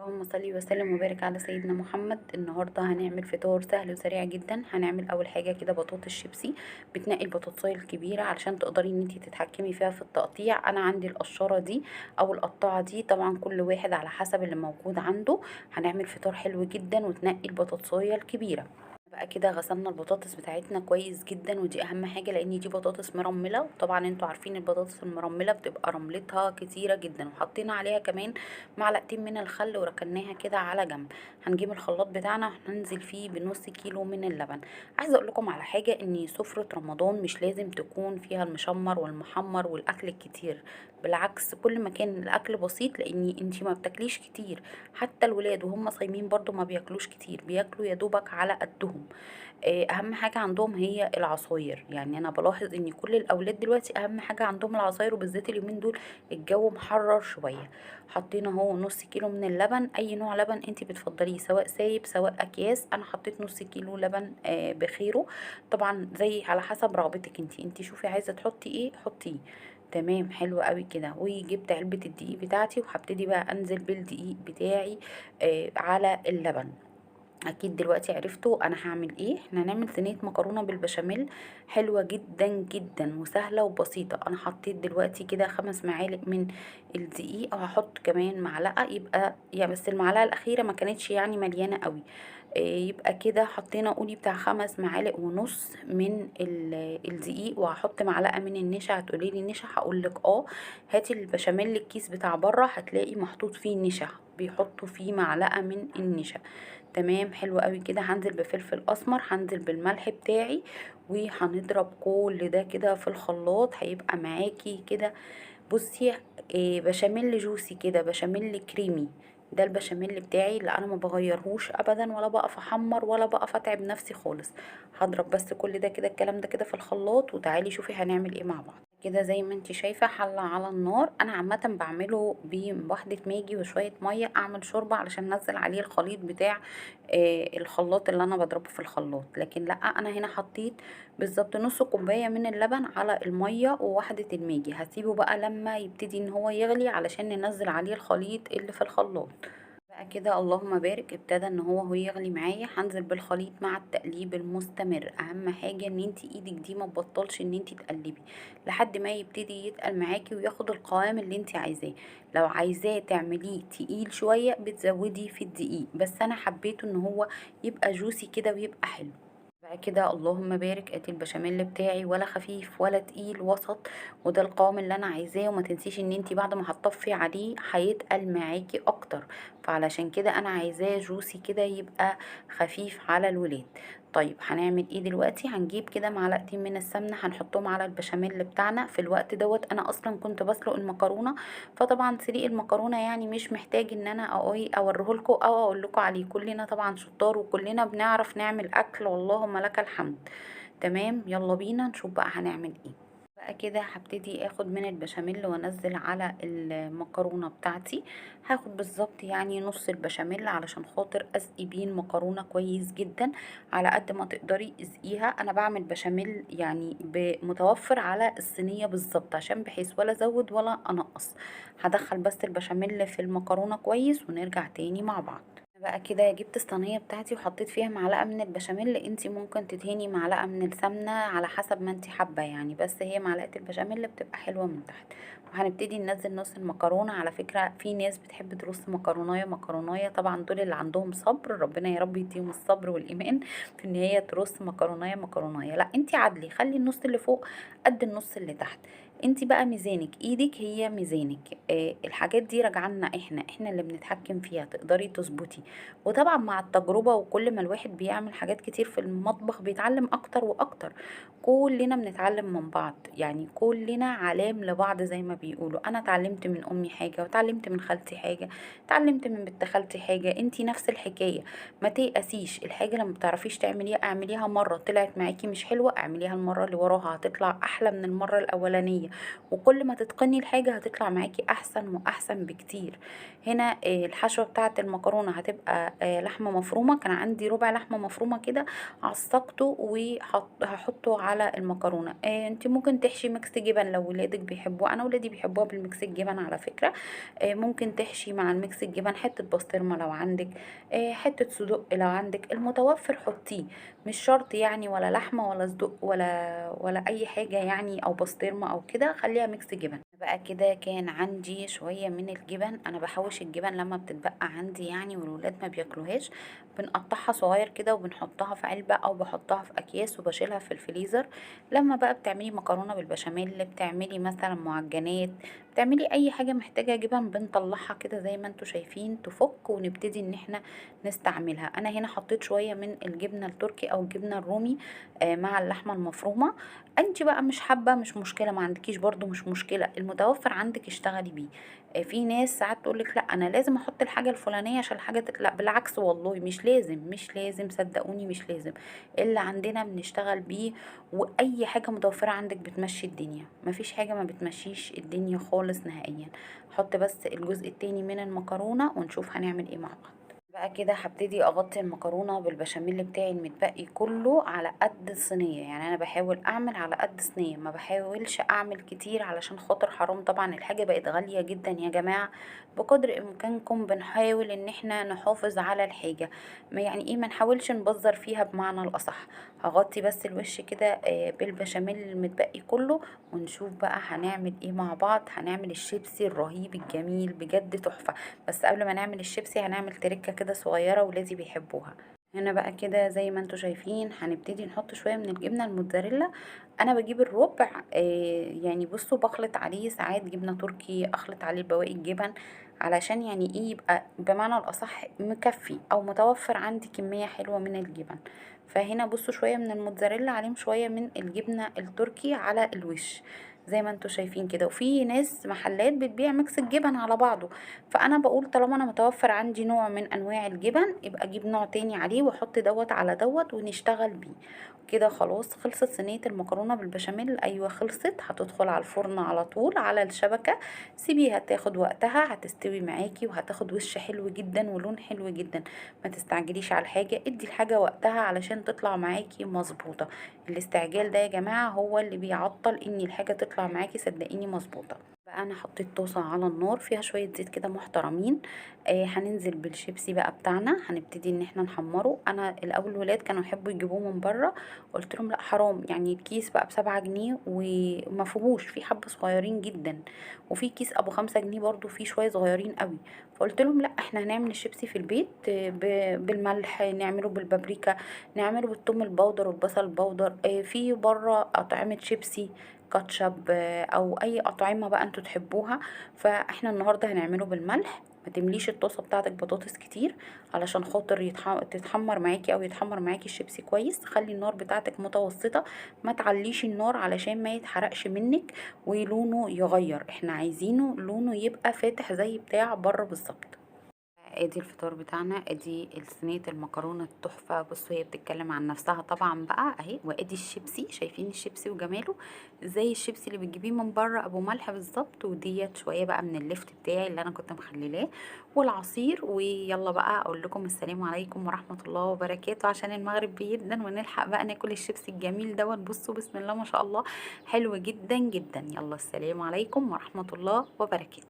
اللهم صل وسلم وبارك على سيدنا محمد. النهارده هنعمل فطار سهل وسريع جدا. هنعمل اول حاجه كده بطاطس شيبسي. بتنقي البطاطسايه الكبيره علشان تقدري ان انتي تتحكمي فيها في التقطيع. انا عندي القشاره دي او القطاعه دي، طبعا كل واحد على حسب اللي موجود عنده. هنعمل فطار حلو جدا وتنقي البطاطسايه الكبيره. بقى كده غسلنا البطاطس بتاعتنا كويس جدا، ودي اهم حاجه لان دي بطاطس مرمله، وطبعا انتوا عارفين البطاطس المرمله بتبقى رملتها كتيره جدا. وحطينا عليها كمان معلقتين من الخل وركناها كده على جنب. هنجيب الخلاط بتاعنا وهننزل فيه بنص كيلو من اللبن. عايزه اقول لكم على حاجه، ان سفره رمضان مش لازم تكون فيها المشمر والمحمر والاكل الكتير. بالعكس، كل ما كان الاكل بسيط، لان انتي ما بتاكليش كتير. حتى الولاد وهم صايمين برضو ما بياكلوش كتير، بياكلوا يا دوبك على قدهم. اهم حاجه عندهم هي العصاير. يعني انا بلاحظ ان كل الاولاد دلوقتي اهم حاجه عندهم العصاير، وبالذات اليومين دول الجو محرر شويه. حطينا اهو نص كيلو من اللبن، اي نوع لبن انتي بتفضليه، سواء سايب سواء اكياس. انا حطيت نص كيلو لبن بخيره. طبعا زي على حسب رغبتك انتي شوفي عايزه تحطي ايه حطيه. تمام، حلو قوي كده. وجبت علبه الدقيق بتاعتي وهبتدي بقى انزل بالدقيق بتاعي على اللبن. اكيد دلوقتي عرفتوا انا هعمل ايه. احنا هنعمل صينيه مكرونه بالبشاميل، حلوه جدا جدا وسهله وبسيطه. انا حطيت دلوقتي كده 5 معالق من الدقيق، وهحط كمان معلقه، يبقى يعني بس المعلقه الاخيره ما كانتش يعني مليانه قوي. يبقى كده حطينا قولي بتاع 5 معالق ونص من الدقيق. وهحط معلقه من النشا. هتقولي لي النشا، هقول لك هاتي البشاميل الكيس بتاع بره هتلاقي محطوط فيه نشا، بيحطوا فيه معلقه من النشا. تمام، حلو قوي كده. هنزل بفلفل اسمر، هنزل بالملح بتاعي، وهنضرب كل ده كده في الخلاط. هيبقى معاكي كده، بصي، بشاميل جوسي كده، بشاميل كريمي. ده البشاميل بتاعي اللي انا ما بغيرهوش ابدا، ولا بقف احمر ولا بقف اتعب نفسي خالص. هضرب بس كل ده كده، الكلام ده كده في الخلاط، وتعالي شوفي هنعمل ايه مع بعض. كده زي ما انتي شايفه حله على النار. انا عامه بعمله بواحده ماجي وشويه ميه، اعمل شوربه علشان انزل عليه الخليط بتاع الخلاط اللي انا بضربه في الخلاط. لكن لا، انا هنا حطيت بالظبط نص كوبايه من اللبن على الميه وواحده الماجي. هسيبه بقى لما يبتدي ان هو يغلي علشان ننزل عليه الخليط اللي في الخلاط. بقى كده اللهم بارك، ابتدى ان هو يغلي معايا. هنزل بالخليط مع التقليب المستمر. اهم حاجه ان انت ايدك دي ما تبطلش ان انت تقلبي لحد ما يبتدي يتقل معاكي وياخد القوام اللي انت عايزاه. لو عايزاه تعمليه تقيل شويه بتزودي في الدقيق، بس انا حبيته ان هو يبقى جوسي كده ويبقى حلو. بقى كده اللهم بارك، ادي البشاميل بتاعي ولا خفيف ولا تقيل، وسط. وده القوام اللي انا عايزاه. وما تنسيش ان انتي بعد ما هتطفي عليه هيتقل معاكي اكتر، فعلشان كده انا عايزاه جوسي كده، يبقى خفيف على الولاد. طيب هنعمل ايه دلوقتي؟ هنجيب كده معلقتين من السمنه هنحطهم على البشاميل بتاعنا. في الوقت دوت انا اصلا كنت بسلق المكرونه، فطبعا سليق المكرونه يعني مش محتاج ان انا اوريه لكم او اقول لكم عليه. كلنا طبعا شطار وكلنا بنعرف نعمل اكل، اللهم لك الحمد. تمام، يلا بينا نشوف بقى هنعمل ايه. بقى كده هبتدي اخد من البشاميل وانزل على المكرونه بتاعتي. هاخد بالظبط يعني نص البشاميل علشان خاطر اسقي بيه المكرونه كويس جدا. على قد ما تقدري اسقيها. انا بعمل بشاميل يعني متوفر على الصينيه بالظبط، عشان بحيث ولا ازود ولا انقص. هدخل بس البشاميل في المكرونه كويس ونرجع تاني مع بعض. بقى كده جبت الصينيه بتاعتي وحطيت فيها معلقه من البشاميل. انتي ممكن تدهني معلقه من السمنه على حسب ما انتي حابه يعني، بس هي معلقه البشاميل اللي بتبقى حلوه من تحت. وهنبتدي ننزل نص المكرونه. على فكره في ناس بتحب ترص مكرونايه مكرونايه، طبعا دول اللي عندهم صبر، ربنا يا رب يديهم الصبر والايمان في ان هي ترص مكرونايه مكرونايه. لا، انتي عدلي، خلي النص اللي فوق قد النص اللي تحت. انتي بقى ميزانك، ايدك هي ميزانك. الحاجات دي راجعنا، احنا اللي بنتحكم فيها. تقدري تظبطي. وطبعا مع التجربة، وكل ما الواحد بيعمل حاجات كتير في المطبخ بيتعلم أكتر وأكتر. كلنا بنتعلم من بعض، يعني كلنا علام لبعض زي ما بيقولوا. أنا اتعلمت من أمي حاجة، وتعلمت من خالتي حاجة، اتعلمت من بنت خالتي حاجة. انتي نفس الحكاية. ما تيأسيش. الحاجة لما بتعرفيش تعمليها اعمليها مرة طلعت معاكي مش حلوة، اعمليها المرة اللي وراها هتطلع أحلى من المرة الأولانية. وكل ما تتقني الحاجة هتطلع معاكي احسن واحسن بكتير. هنا الحشوة بتاعة المكرونة هتبقى لحمة مفرومة. كان عندي ربع لحمة مفرومة كده، عصقته وهحطه على المكرونة. انت ممكن تحشي ميكس جبن لو ولادك بيحبوه، انا ولادي بيحبوها بالميكس الجبن على فكرة. ممكن تحشي مع الميكس الجبن حتة بسطرمة لو عندك، حتة صدق لو عندك، المتوفر حطيه. مش شرط يعني ولا لحمة ولا صدق ولا اي حاجة يعني، او بسطرمة او كده، خليها ميكس جبن. بقى كده كان عندي شوية من الجبن. انا بحوش الجبن لما بتتبقى عندي يعني والولاد ما بياكلوهاش، بنقطعها صغير كده وبنحطها في علبة او بحطها في اكياس وبشيلها في الفريزر. لما بقى بتعملي مكرونة بالبشاميل، بتعملي مثلا معجنات، بتعملي اي حاجة محتاجة جبن، بنطلعها كده زي ما انتوا شايفين تفك ونبتدي ان احنا نستعملها. انا هنا حطيت شوية من الجبنة التركي او الجبنة الرومي مع اللحمة المفرومة. انت بقى مش حابة مش مشكلة، ما عندكيش برضو مش مشكلة، المتوفر عندك اشتغلي بيه. في ناس ساعات تقولك لا انا لازم احط الحاجة الفلانية عشان الحاجة لا بالعكس والله، مش لازم مش لازم، صدقوني مش لازم. اللي عندنا بنشتغل بيه. واي حاجة متوفرة عندك بتمشي الدنيا، مفيش حاجة ما بتمشيش الدنيا خالص نهائيا. حط بس الجزء التاني من المكرونة ونشوف هنعمل ايه مع بعض. بقى كده هبتدي اغطي المكرونه بالبشاميل بتاعي المتبقي كله على قد الصينيه. يعني انا بحاول اعمل على قد صينيه، ما بحاولش اعمل كتير علشان خاطر حرام طبعا، الحاجه بقت غاليه جدا يا جماعه. بقدر امكانكم بنحاول ان احنا نحافظ على الحاجه، ما يعني ايه، ما نحاولش نبذر فيها بمعنى الاصح. هغطي بس الوش كده بالبشاميل المتبقي كله، ونشوف بقى هنعمل ايه مع بعض. هنعمل الشيبسي الرهيب الجميل بجد تحفه. بس قبل ما نعمل الشيبسي هنعمل تركة كده صغيرة ولادي بيحبوها. هنا بقى كده زي ما انتوا شايفين هنبتدي نحط شوية من الجبنة الموتزاريلا. انا بجيب الربع يعني بصوا بخلط عليه ساعات جبنة تركي، اخلط عليه بواقي الجبن علشان يعني ايه يبقى بمعنى الاصح مكفي او متوفر عندي كمية حلوة من الجبن. فهنا بصوا شوية من الموتزاريلا عليهم شوية من الجبنة التركي على الوش زي ما انتوا شايفين كده. وفي ناس محلات بتبيع ميكس الجبن على بعضه، فانا بقول طالما انا متوفر عندي نوع من انواع الجبن يبقى اجيب نوع تاني عليه واحط دوت على دوت ونشتغل بيه. كده خلاص خلصت صينية المكرونة بالبشاميل. ايوه خلصت، هتدخل على الفرن على طول على الشبكة. سيبيها تاخد وقتها، هتستوي معاكي وهتاخد وش حلو جدا ولون حلو جدا. ما تستعجليش على الحاجة، ادي الحاجة وقتها علشان تطلع معاكي مظبوطة. الاستعجال ده يا جماعة هو اللي بيعطل ان الحاجة تطلع معاكي، صدقيني مظبوطة. بقى انا حطيت طاسه على النار فيها شويه زيت كده محترمين. هننزل بالشيبسي بقى بتاعنا، هنبتدي ان احنا نحمره. انا الاول الولاد كانوا يحبوا يجيبوه من بره، قلت لهم لا حرام، يعني الكيس بقى ب7 جنيه وما فيهوش، في حبه صغيرين جدا، وفي كيس ابو 5 جنيه برضو فيه شويه صغيرين قوي. فقلت لهم لا احنا هنعمل الشيبسي في البيت بالملح، نعمله بالبابريكا، نعمله بالثوم البودر والبصل البودر. في بره اطعمه شيبسي كاتشب او اي اطعمه بقى انتوا تحبوها. فاحنا النهارده هنعمله بالملح. ما تمليش الطاسه بتاعتك بطاطس كتير علشان خاطر تتحمر معاكي او يتحمر معاكي الشيبسي كويس. خلي النار بتاعتك متوسطه، ما تعليش النار علشان ما يتحرقش منك ولونه يغير. احنا عايزينه لونه يبقى فاتح زي بتاع بره بالظبط. ادي الفطار بتاعنا، ادي صينيه المكرونه التحفه. بصوا هي بتتكلم عن نفسها طبعا بقى اهي. وادي الشيبسي، شايفين الشيبسي وجماله زي الشيبسي اللي بتجيبيه من بره ابو ملح بالظبط. وديت شويه بقى من اللفت بتاعي اللي انا كنت مخللاه والعصير. ويلا بقى اقول لكم السلام عليكم ورحمه الله وبركاته عشان المغرب بيدن ونلحق بقى ناكل الشيبسي الجميل دوت. بصوا بسم الله ما شاء الله حلو جدا جدا. يلا السلام عليكم ورحمه الله وبركاته.